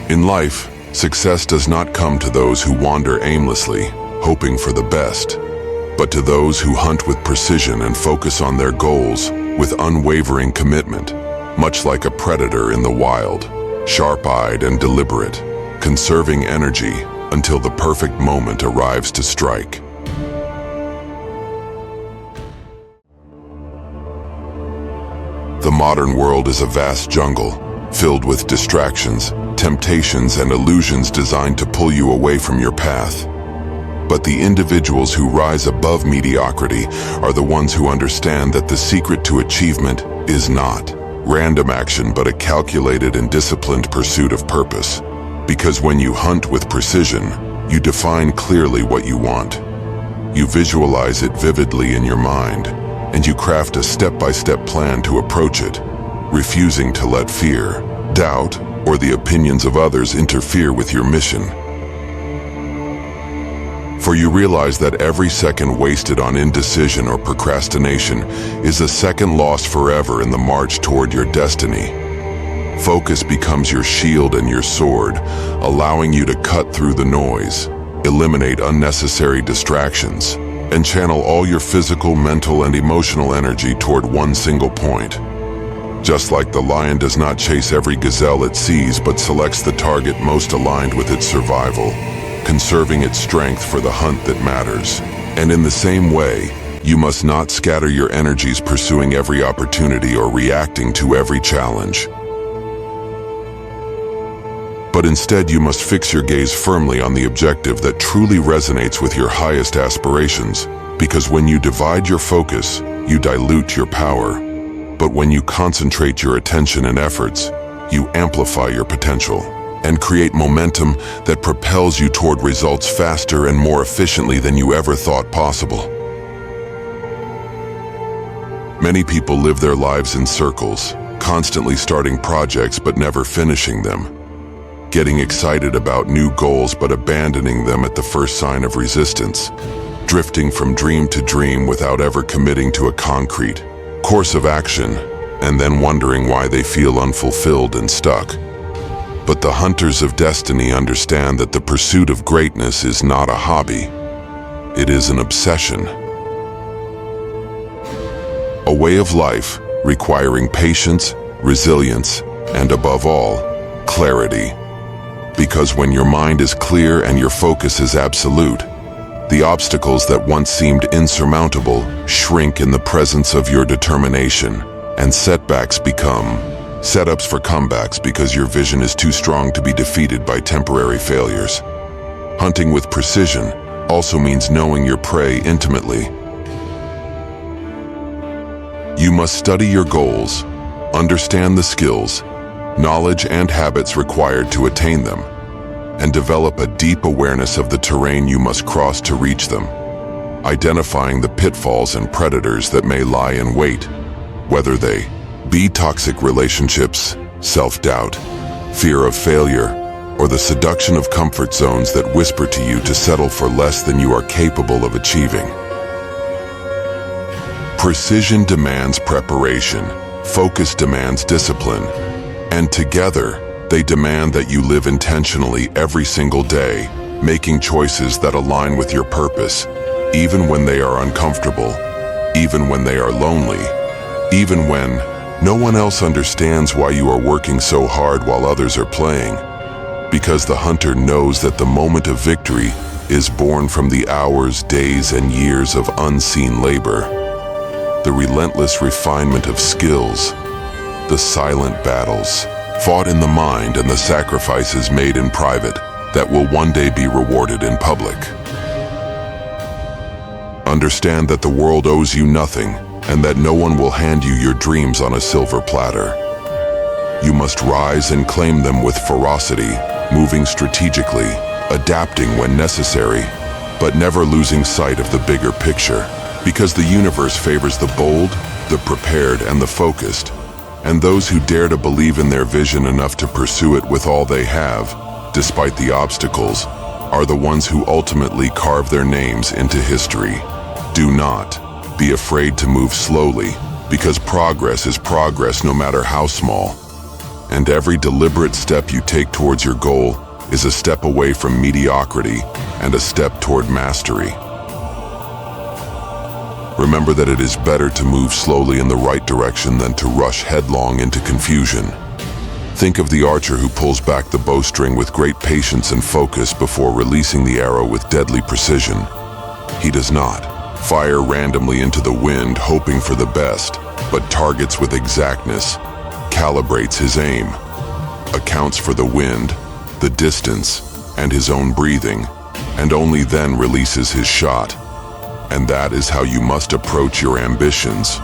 In life, success does not come to those who wander aimlessly, hoping for the best, but to those who hunt with precision and focus on their goals with unwavering commitment, much like a predator in the wild, sharp-eyed and deliberate, conserving energy until the perfect moment arrives to strike. The modern world is a vast jungle, filled with distractions, temptations, and illusions designed to pull you away from your path. But the individuals who rise above mediocrity are the ones who understand that the secret to achievement is not random action but a calculated and disciplined pursuit of purpose. Because when you hunt with precision, you define clearly what you want. You visualize it vividly in your mind, and you craft a step-by-step plan to approach it, refusing to let fear, doubt, or the opinions of others interfere with your mission. For you realize that every second wasted on indecision or procrastination is a second lost forever in the march toward your destiny. Focus becomes your shield and your sword, allowing you to cut through the noise, eliminate unnecessary distractions, and channel all your physical, mental, and emotional energy toward one single point. Just like the lion does not chase every gazelle it sees but selects the target most aligned with its survival, conserving its strength for the hunt that matters. And in the same way, you must not scatter your energies pursuing every opportunity or reacting to every challenge. But instead, you must fix your gaze firmly on the objective that truly resonates with your highest aspirations, because when you divide your focus, you dilute your power. But when you concentrate your attention and efforts, you amplify your potential and create momentum that propels you toward results faster and more efficiently than you ever thought possible. Many people live their lives in circles, constantly starting projects but never finishing them, getting excited about new goals but abandoning them at the first sign of resistance, drifting from dream to dream without ever committing to a concrete course of action, and then wondering why they feel unfulfilled and stuck. But the hunters of destiny understand that the pursuit of greatness is not a hobby. It is an obsession. A way of life requiring patience, resilience, and above all, clarity. Because when your mind is clear and your focus is absolute, the obstacles that once seemed insurmountable shrink in the presence of your determination, and setbacks become setups for comebacks because your vision is too strong to be defeated by temporary failures. Hunting with precision also means knowing your prey intimately. You must study your goals, understand the skills, knowledge, and habits required to attain them, and develop a deep awareness of the terrain you must cross to reach them, identifying the pitfalls and predators that may lie in wait, whether they be toxic relationships, self-doubt, fear of failure, or the seduction of comfort zones that whisper to you to settle for less than you are capable of achieving. Precision demands preparation, focus demands discipline, and together, they demand that you live intentionally every single day, making choices that align with your purpose, even when they are uncomfortable, even when they are lonely, even when no one else understands why you are working so hard while others are playing. Because the hunter knows that the moment of victory is born from the hours, days, and years of unseen labor. The relentless refinement of skills, the silent battles fought in the mind, and the sacrifices made in private that will one day be rewarded in public. Understand that the world owes you nothing, and that no one will hand you your dreams on a silver platter. You must rise and claim them with ferocity, moving strategically, adapting when necessary, but never losing sight of the bigger picture. Because the universe favors the bold, the prepared, and the focused, and those who dare to believe in their vision enough to pursue it with all they have, despite the obstacles, are the ones who ultimately carve their names into history. Do not be afraid to move slowly, because progress is progress no matter how small. And every deliberate step you take towards your goal is a step away from mediocrity and a step toward mastery. Remember that it is better to move slowly in the right direction than to rush headlong into confusion. Think of the archer who pulls back the bowstring with great patience and focus before releasing the arrow with deadly precision. He does not fire randomly into the wind hoping for the best, but targets with exactness, calibrates his aim, accounts for the wind, the distance, and his own breathing, and only then releases his shot. And that is how you must approach your ambitions.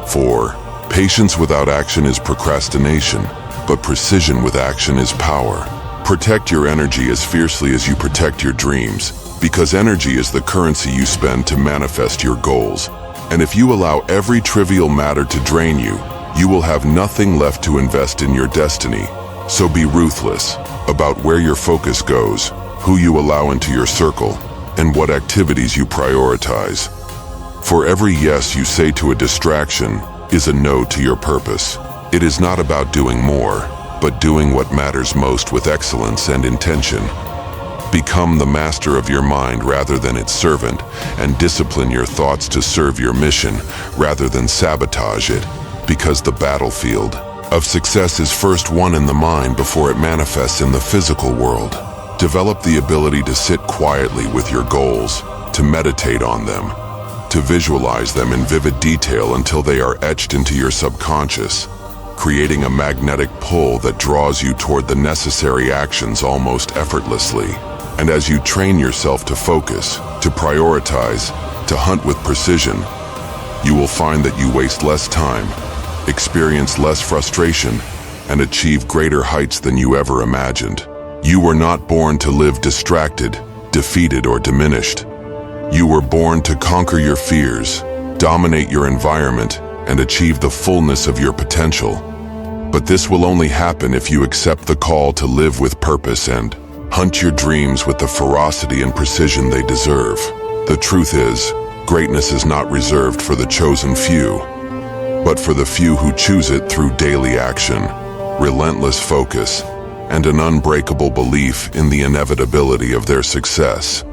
For patience without action is procrastination, but precision with action is power. Protect your energy as fiercely as you protect your dreams, because energy is the currency you spend to manifest your goals. And if you allow every trivial matter to drain you, you will have nothing left to invest in your destiny. So be ruthless about where your focus goes, who you allow into your circle, and what activities you prioritize. For every yes you say to a distraction is a no to your purpose. It is not about doing more, but doing what matters most with excellence and intention. Become the master of your mind rather than its servant, and discipline your thoughts to serve your mission rather than sabotage it, because the battlefield of success is first won in the mind before it manifests in the physical world. Develop the ability to sit quietly with your goals, to meditate on them, to visualize them in vivid detail until they are etched into your subconscious, creating a magnetic pull that draws you toward the necessary actions almost effortlessly. And as you train yourself to focus, to prioritize, to hunt with precision, you will find that you waste less time, experience less frustration, and achieve greater heights than you ever imagined. You were not born to live distracted, defeated, or diminished. You were born to conquer your fears, dominate your environment, and achieve the fullness of your potential. But this will only happen if you accept the call to live with purpose and hunt your dreams with the ferocity and precision they deserve. The truth is, greatness is not reserved for the chosen few, but for the few who choose it through daily action, relentless focus, and an unbreakable belief in the inevitability of their success.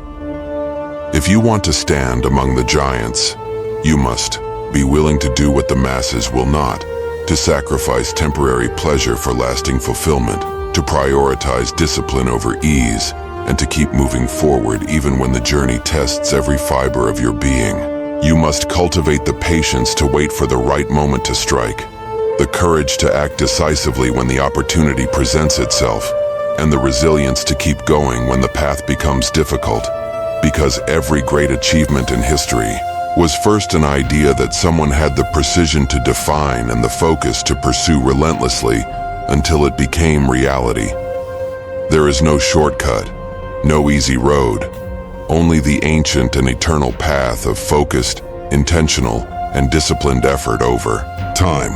If you want to stand among the giants, you must be willing to do what the masses will not, to sacrifice temporary pleasure for lasting fulfillment, to prioritize discipline over ease, and to keep moving forward even when the journey tests every fiber of your being. You must cultivate the patience to wait for the right moment to strike, the courage to act decisively when the opportunity presents itself, and the resilience to keep going when the path becomes difficult. Because every great achievement in history was first an idea that someone had the precision to define and the focus to pursue relentlessly until it became reality. There is no shortcut, no easy road, only the ancient and eternal path of focused, intentional, and disciplined effort over time.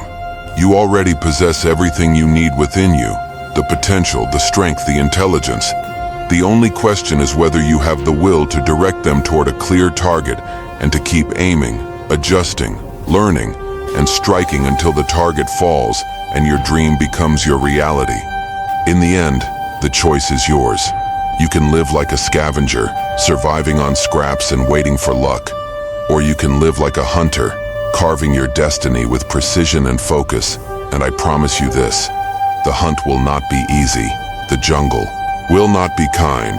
You already possess everything you need within you, the potential, the strength, the intelligence. The only question is whether you have the will to direct them toward a clear target and to keep aiming, adjusting, learning, and striking until the target falls and your dream becomes your reality. In the end, the choice is yours. You can live like a scavenger, surviving on scraps and waiting for luck. Or you can live like a hunter, carving your destiny with precision and focus. And I promise you this, the hunt will not be easy. The jungle will not be kind,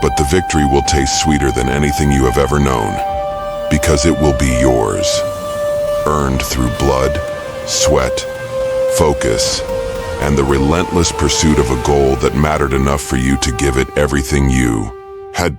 but the victory will taste sweeter than anything you have ever known, because it will be yours, earned through blood, sweat, focus, and the relentless pursuit of a goal that mattered enough for you to give it everything you had